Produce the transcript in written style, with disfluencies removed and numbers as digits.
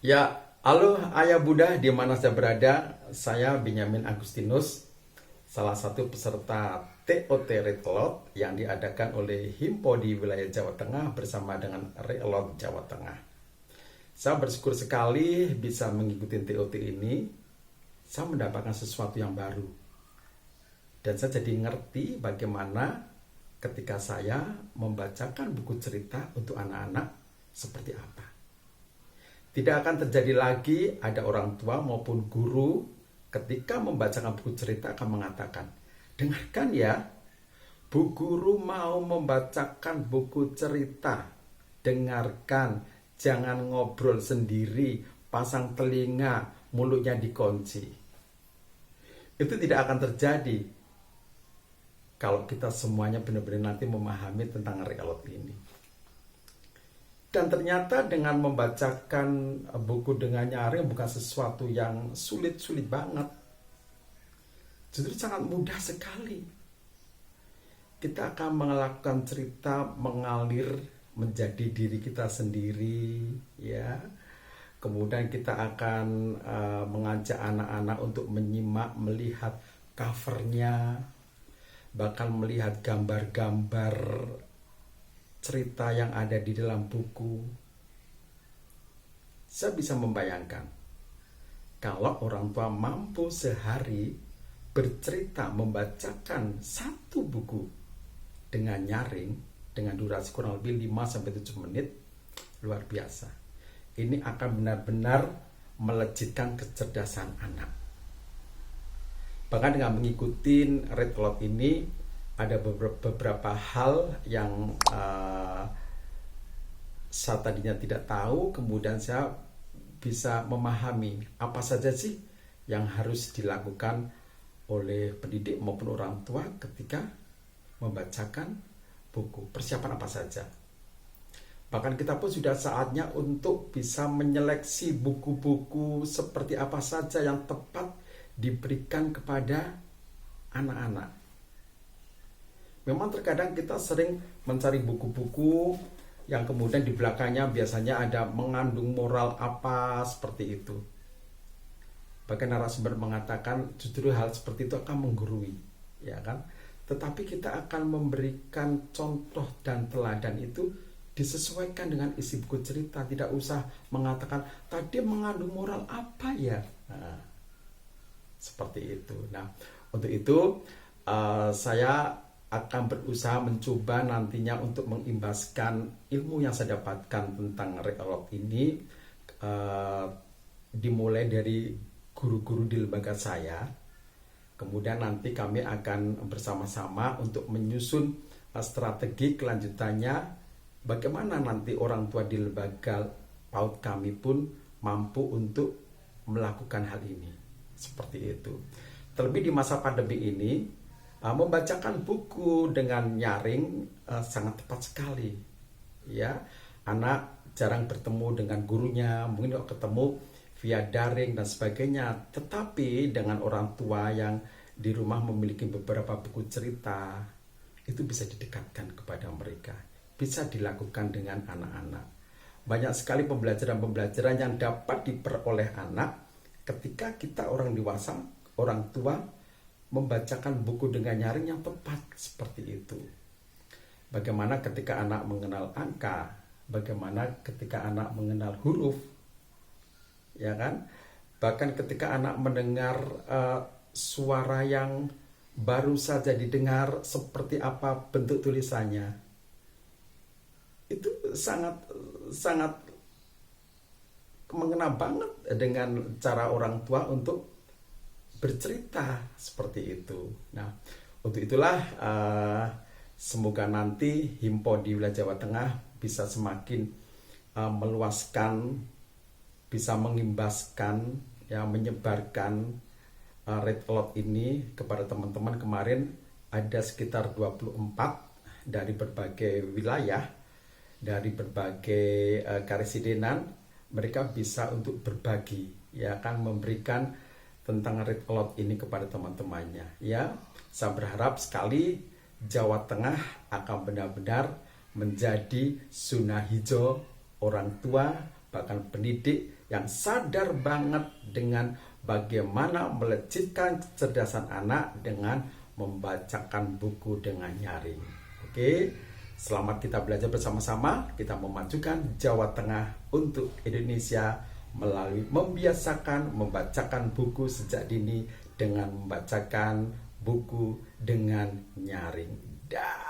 Ya, halo Ayah Bunda, di mana saya berada? Saya Benyamin Agustinus, salah satu peserta TOT Retelot yang diadakan oleh Himpo di wilayah Jawa Tengah bersama dengan Retelot Jawa Tengah. Saya bersyukur sekali bisa mengikuti TOT ini. Saya mendapatkan sesuatu yang baru. Dan saya jadi ngerti bagaimana ketika saya membacakan buku cerita untuk anak-anak seperti apa. Tidak akan terjadi lagi ada orang tua maupun guru ketika membacakan buku cerita akan mengatakan, dengarkan ya, Bu Guru mau membacakan buku cerita. Dengarkan, jangan ngobrol sendiri, pasang telinga, mulutnya dikunci. Itu tidak akan terjadi kalau kita semuanya benar-benar nanti memahami tentang reelot ini. Dan ternyata dengan membacakan buku dengan nyaring bukan sesuatu yang sulit-sulit banget. Justru sangat mudah sekali. Kita akan melakukan cerita mengalir menjadi diri kita sendiri, ya. Kemudian kita akan mengajak anak-anak untuk menyimak, melihat covernya, bahkan melihat gambar-gambar cerita yang ada di dalam buku. Saya bisa membayangkan kalau orang tua mampu sehari bercerita membacakan satu buku dengan nyaring dengan durasi kurang lebih 5-7 menit, luar biasa. Ini akan benar-benar melejitkan kecerdasan anak. Bahkan dengan mengikuti Retelot ini ada beberapa hal yang saya tadinya tidak tahu, kemudian saya bisa memahami apa saja sih yang harus dilakukan oleh pendidik maupun orang tua ketika membacakan buku. Persiapan apa saja. Bahkan kita pun sudah saatnya untuk bisa menyeleksi buku-buku seperti apa saja yang tepat diberikan kepada anak-anak. Memang terkadang kita sering mencari buku-buku yang kemudian di belakangnya biasanya ada mengandung moral apa seperti itu. Bahkan narasumber mengatakan justru hal seperti itu akan menggurui, ya kan? Tetapi kita akan memberikan contoh dan teladan itu disesuaikan dengan isi buku cerita. Tidak usah mengatakan tadi mengandung moral apa ya. Nah, seperti itu. Nah, untuk itu saya akan berusaha mencoba nantinya untuk mengimbaskan ilmu yang saya dapatkan tentang reelot ini, dimulai dari guru-guru di lembaga saya. Kemudian nanti kami akan bersama-sama untuk menyusun strategi kelanjutannya, bagaimana nanti orang tua di lembaga PAUD kami pun mampu untuk melakukan hal ini. Seperti itu. Terlebih di masa pandemi ini, membacakan buku dengan nyaring sangat tepat sekali, ya. Anak jarang bertemu dengan gurunya, mungkin kalau ketemu via daring dan sebagainya. Tetapi dengan orang tua yang di rumah memiliki beberapa buku cerita, itu bisa didekatkan kepada mereka, bisa dilakukan dengan anak-anak. Banyak sekali pembelajaran-pembelajaran yang dapat diperoleh anak ketika kita orang dewasa, orang tua membacakan buku dengan nyaring yang tepat seperti itu. Bagaimana ketika anak mengenal angka, bagaimana ketika anak mengenal huruf, ya kan? Bahkan ketika anak mendengar suara yang baru saja didengar seperti apa bentuk tulisannya, itu sangat sangat mengena banget dengan cara orang tua untuk bercerita seperti itu. Nah, untuk itulah semoga nanti Himpo di wilayah Jawa Tengah bisa semakin meluaskan, bisa mengimbaskan, ya, menyebarkan retelot ini kepada teman-teman. Kemarin ada sekitar 24 dari berbagai wilayah, dari berbagai karesidenan, mereka bisa untuk berbagi, ya kan, memberikan tentang retelot ini kepada teman-temannya, ya. Saya berharap sekali Jawa Tengah akan benar-benar menjadi zona hijau orang tua, bahkan pendidik yang sadar banget dengan bagaimana melejitkan kecerdasan anak dengan membacakan buku dengan nyaring. Oke, selamat kita belajar bersama-sama. Kita memajukan Jawa Tengah untuk Indonesia melalui membiasakan membacakan buku sejak dini dengan membacakan buku dengan nyaring. Dah.